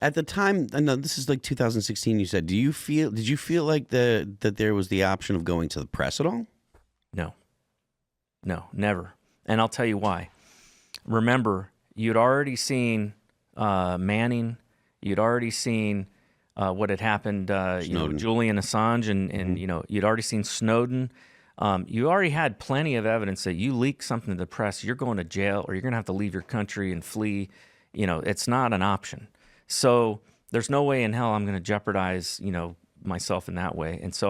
At the time, I know this is like 2016. You said, did you feel like that there was the option of going to the press at all? No, never. And I'll tell you why. Remember, you'd already seen Manning. You'd already seen what had happened, Julian Assange, and you'd already seen Snowden. You already had plenty of evidence that you leak something to the press, you're going to jail, or you're going to have to leave your country and flee. It's not an option. So there's no way in hell I'm going to jeopardize, myself in that way. And so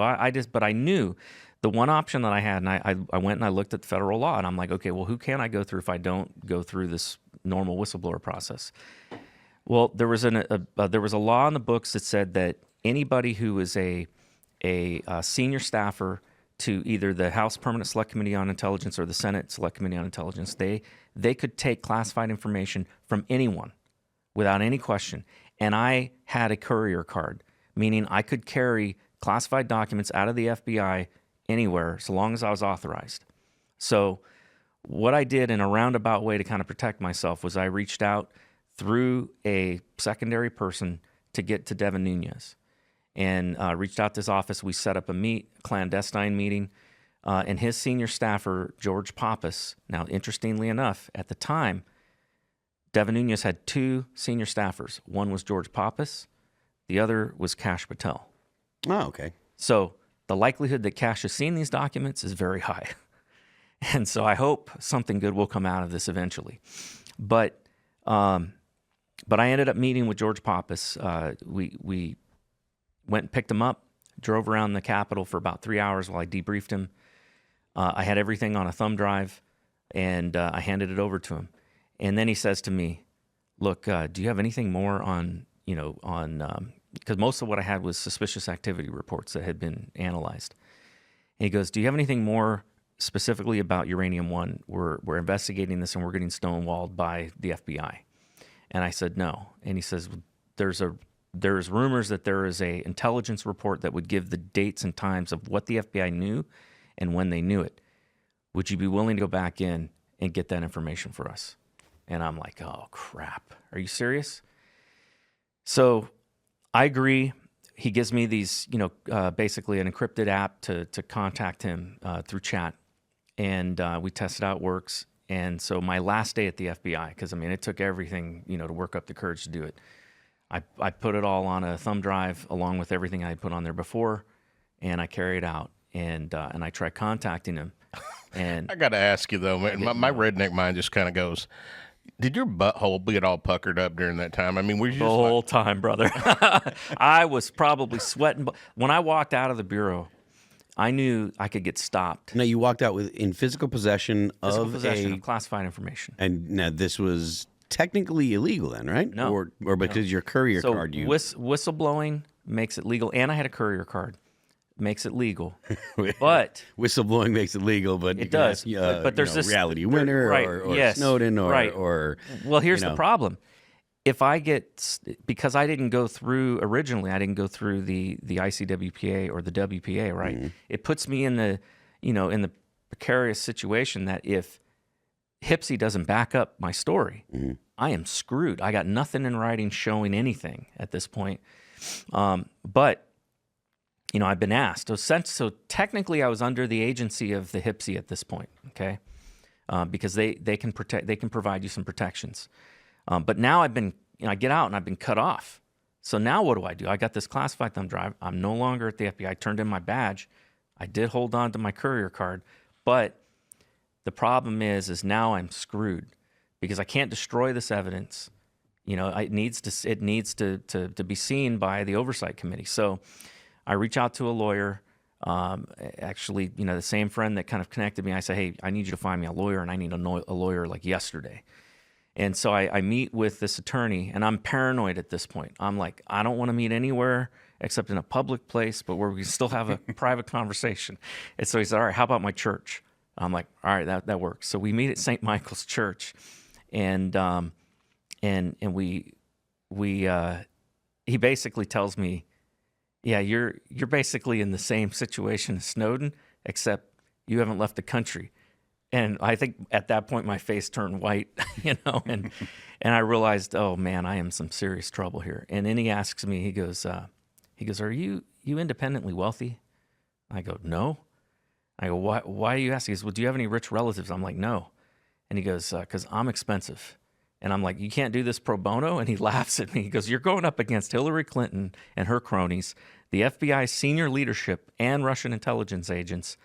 but I knew the one option that I had, and I went and I looked at federal law, and I'm like, okay, well, who can I go through if I don't go through this normal whistleblower process? Well, there was a law in the books that said that anybody who is a senior staffer to either the House Permanent Select Committee on Intelligence or the Senate Select Committee on Intelligence, they could take classified information from anyone without any question. And I had a courier card, meaning I could carry classified documents out of the FBI anywhere so long as I was authorized. So what I did in a roundabout way to kind of protect myself was I reached out through a secondary person to get to Devin Nunes, and reached out to his office. We set up a clandestine meeting, and his senior staffer, George Pappas. Now, interestingly enough, at the time, Devin Nunes had two senior staffers. One was George Pappas. The other was Kash Patel. Oh, okay. So the likelihood that Kash has seen these documents is very high. And so I hope something good will come out of this eventually. But I ended up meeting with George Pappas. We went and picked him up, drove around the Capitol for about 3 hours while I debriefed him. I had everything on a thumb drive, and I handed it over to him. And then he says to me, look, do you have anything more on, because most of what I had was suspicious activity reports that had been analyzed. And he goes, do you have anything more specifically about Uranium One? We're investigating this and we're getting stonewalled by the FBI. And I said, no. And he says, there's rumors that there is a intelligence report that would give the dates and times of what the FBI knew and when they knew it. Would you be willing to go back in and get that information for us? And I'm like, oh, crap. Are you serious? So I agree. He gives me these, basically an encrypted app to contact him through chat. And we test it out, works. And so my last day at the FBI, because, it took everything, to work up the courage to do it. I put it all on a thumb drive along with everything I had put on there before, and I carry it out. And I try contacting him. And I got to ask you, though, man, my redneck mind just kind of goes, did your butthole get all puckered up during that time? Were you just the whole time, brother? I was probably sweating. When I walked out of the bureau, I knew I could get stopped. No, you walked out in physical possession of classified information. And now this was technically illegal then, right? No. Or because your courier card. Whistleblowing makes it legal, and I had a courier card. Makes it legal, but whistleblowing makes it legal, but it does. But there's this reality winner or Snowden or well, here's the problem. If I because I didn't go through originally, I didn't go through the ICWPA or the WPA, right? Mm-hmm. It puts me in the in the precarious situation that if HPSI doesn't back up my story, mm-hmm. I am screwed. I got nothing in writing showing anything at this point. But I've been asked. So technically, I was under the agency of the HPSI at this point, okay? Because they can provide you some protections. But now I get out and I've been cut off. So now what do? I got this classified thumb drive. I'm no longer at the FBI. I turned in my badge. I did hold on to my courier card, but the problem is now I'm screwed because I can't destroy this evidence. It needs to be seen by the oversight committee. So I reach out to a lawyer, actually, the same friend that kind of connected me. I say, hey, I need you to find me a lawyer, and I need a lawyer like yesterday. And so I meet with this attorney, and I'm paranoid at this point. I'm like, I don't want to meet anywhere except in a public place, but where we can still have a private conversation. And so he said, all right, how about my church? I'm like, all right, that works. So we meet at St. Michael's Church, and he basically tells me, yeah, you're basically in the same situation as Snowden, except you haven't left the country. And I think at that point my face turned white, and I realized, oh man, I am in some serious trouble here. And then he asks me, he goes, are you independently wealthy? I go, no. I go, why do you ask? He goes, well, do you have any rich relatives? I'm like, no. And he goes, because I'm expensive. And I'm like, you can't do this pro bono? And he laughs at me. He goes, you're going up against Hillary Clinton and her cronies, the FBI senior leadership, and Russian intelligence agents.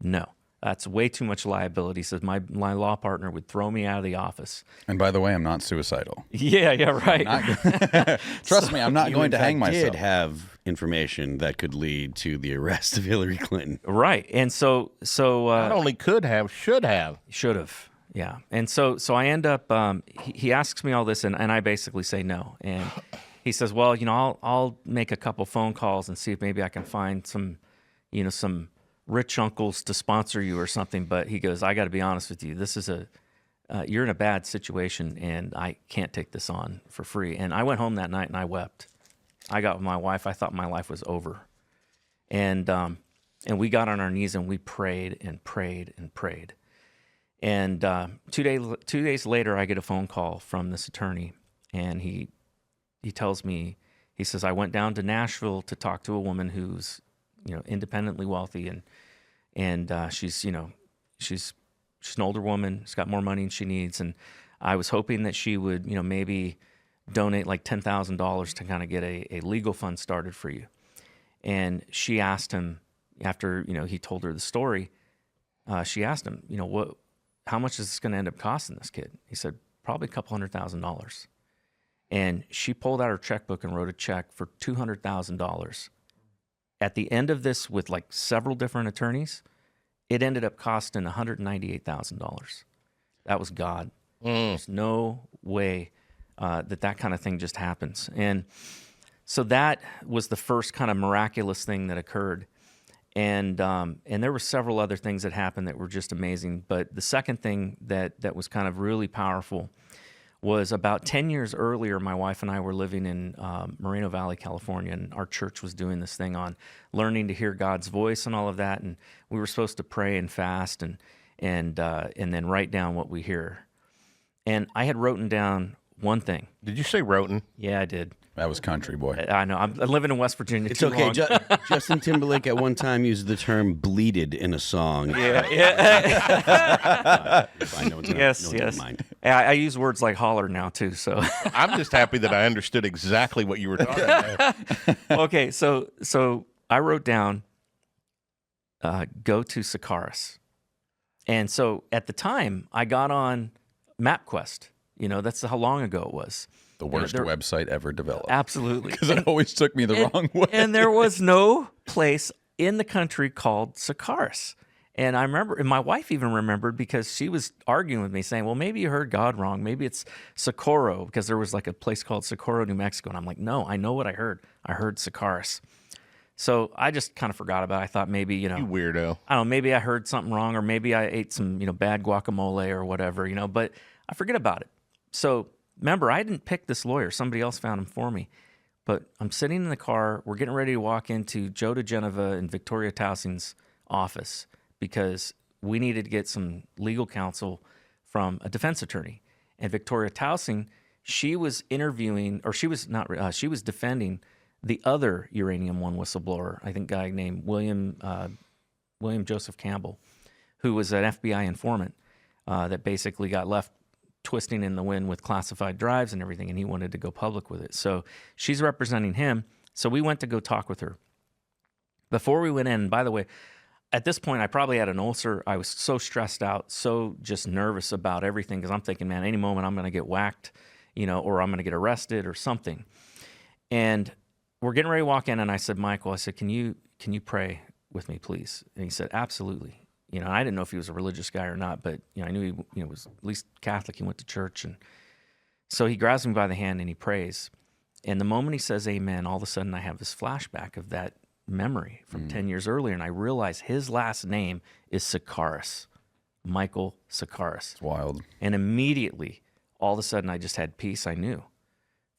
No, that's way too much liability. He says, my law partner would throw me out of the office. And by the way, I'm not suicidal. Yeah, right. Trust me, I'm not going to hang myself. You did have information that could lead to the arrest of Hillary Clinton. Right. And so not only could have, should have. Should have. Yeah. And so I end up, he asks me all this, and I basically say no. And he says, well, I'll make a couple phone calls and see if maybe I can find some rich uncles to sponsor you or something. But he goes, I got to be honest with you. This is you're in a bad situation, and I can't take this on for free. And I went home that night and I wept. I got with my wife. I thought my life was over. And we got on our knees and we prayed and prayed and prayed. And 2 days later, I get a phone call from this attorney, and he tells me, he says, I went down to Nashville to talk to a woman who's, independently wealthy, and she's an older woman, she's got more money than she needs, and I was hoping that she would, maybe donate like $10,000 to kind of get a legal fund started for you. And she asked him, after he told her the story, she asked him, how much is this going to end up costing this kid? He said, probably a couple $100,000. And she pulled out her checkbook and wrote a check for $200,000. At the end of this, with like several different attorneys, it ended up costing $198,000. That was God. There's no way that kind of thing just happens. And so that was the first kind of miraculous thing that occurred. And there were several other things that happened that were just amazing. But the second thing that was kind of really powerful was about 10 years earlier, my wife and I were living in Moreno Valley, California, and our church was doing this thing on learning to hear God's voice and all of that. And we were supposed to pray and fast and then write down what we hear. And I had written down one thing. Did you say Roten? Yeah, I did. That was country, boy. I know. I'm living in West Virginia. It's too okay. long. Justin Timberlake at one time used the term "bleated" in a song. Yeah. Yes. Mind. I use words like holler now too. So I'm just happy that I understood exactly what you were talking about. Okay, so I wrote down, go to Sakaris. And so at the time, I got on MapQuest. That's how long ago it was. The worst website ever developed. Absolutely. Because it always took me the wrong way. And there was no place in the country called Sakaris. And I remember, and my wife even remembered, because she was arguing with me saying, well, maybe you heard God wrong. Maybe it's Socorro, because there was like a place called Socorro, New Mexico. And I'm like, no, I know what I heard. I heard Sakaris. So I just kind of forgot about it. I thought maybe, You weirdo. I don't know, maybe I heard something wrong, or maybe I ate some, bad guacamole or whatever, but I forget about it. So remember, I didn't pick this lawyer. Somebody else found him for me. But I'm sitting in the car. We're getting ready to walk into Joe DeGeneva and Victoria Towsing's office because we needed to get some legal counsel from a defense attorney. And Victoria Towsing, she was interviewing, or she was defending the other Uranium One whistleblower, I think, guy named William Joseph Campbell, who was an FBI informant that basically got left twisting in the wind with classified drives and everything, and he wanted to go public with it. So she's representing him. So we went to go talk with her. Before we went in, and by the way, at this point, I probably had an ulcer. I was so stressed out, so just nervous about everything, because I'm thinking, man, any moment I'm going to get whacked, or I'm going to get arrested or something. And we're getting ready to walk in, and I said, Michael, can you pray with me, please? And he said, absolutely. I didn't know if he was a religious guy or not, but I knew he was at least Catholic. He went to church, and so he grabs me by the hand and he prays. And the moment he says amen, all of a sudden I have this flashback of that memory from 10 years earlier, and I realize his last name is Sakaris, Michael Sakaris. It's wild. And immediately, all of a sudden, I just had peace. I knew.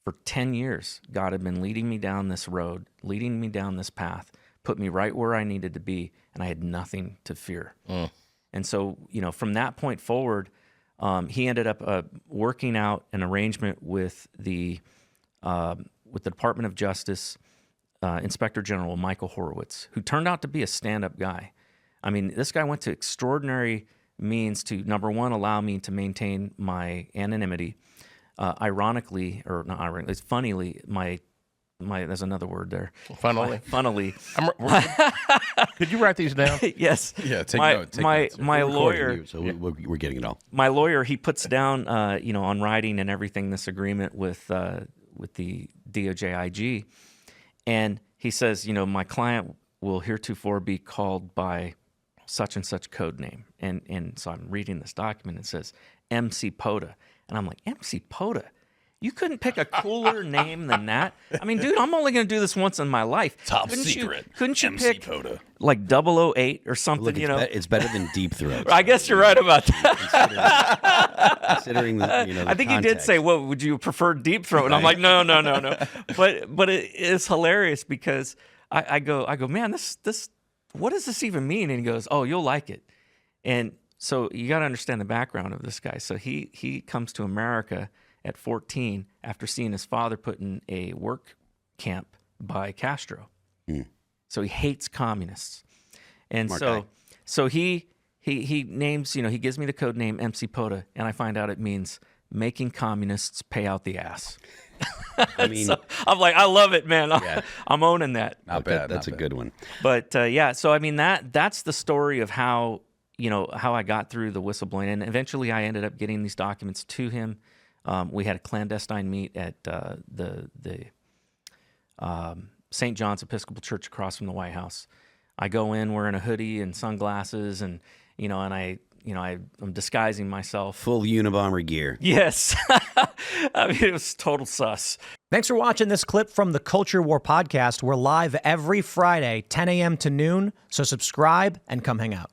For 10 years, God had been leading me down this road, leading me down this path, put me right where I needed to be, and I had nothing to fear. And so, from that point forward, he ended up working out an arrangement with the Department of Justice Inspector General Michael Horowitz, who turned out to be a stand-up guy. I mean, this guy went to extraordinary means to, number one, allow me to maintain my anonymity. Ironically, or not ironically, it's funnily, my there's another word there. Funnily. Funnily. Could you write these down? Yes. Yeah, take notes. My lawyer. So we're getting it all. My lawyer, he puts down, on writing and everything, this agreement with the DOJ IG, and he says, my client will heretofore be called by such and such code name, and so I'm reading this document. It says MC Poda, and I'm like, MC Poda. You couldn't pick a cooler name than that. I mean, dude, I'm only going to do this once in my life. Top couldn't secret. Couldn't you MC pick Poda. like 008 or something? Look, it's better than Deep Throat. I guess you're right about that. Considering the, I think context. he did say, "Well, would you prefer Deep Throat?" And I'm like, no. But it's hilarious because I go, man, this, what does this even mean? And he goes, oh, you'll like it. And so you got to understand the background of this guy. So he comes to America at 14 after seeing his father put in a work camp by Castro. So he hates communists. And so he names, he gives me the code name MC Poda, and I find out it means making communists pay out the ass. I mean, so I'm like, I love it, man. Yeah. I'm owning that. Not bad. That's a good one. But so I mean that's the story of how I got through the whistleblowing, and eventually I ended up getting these documents to him. We had a clandestine meet at the St. John's Episcopal Church across from the White House. I go in wearing a hoodie and sunglasses, and I'm disguising myself. Full Unabomber gear. Yes. I mean, it was total sus. Thanks for watching this clip from the Culture War podcast. We're live every Friday, 10 a.m. to noon, so subscribe and come hang out.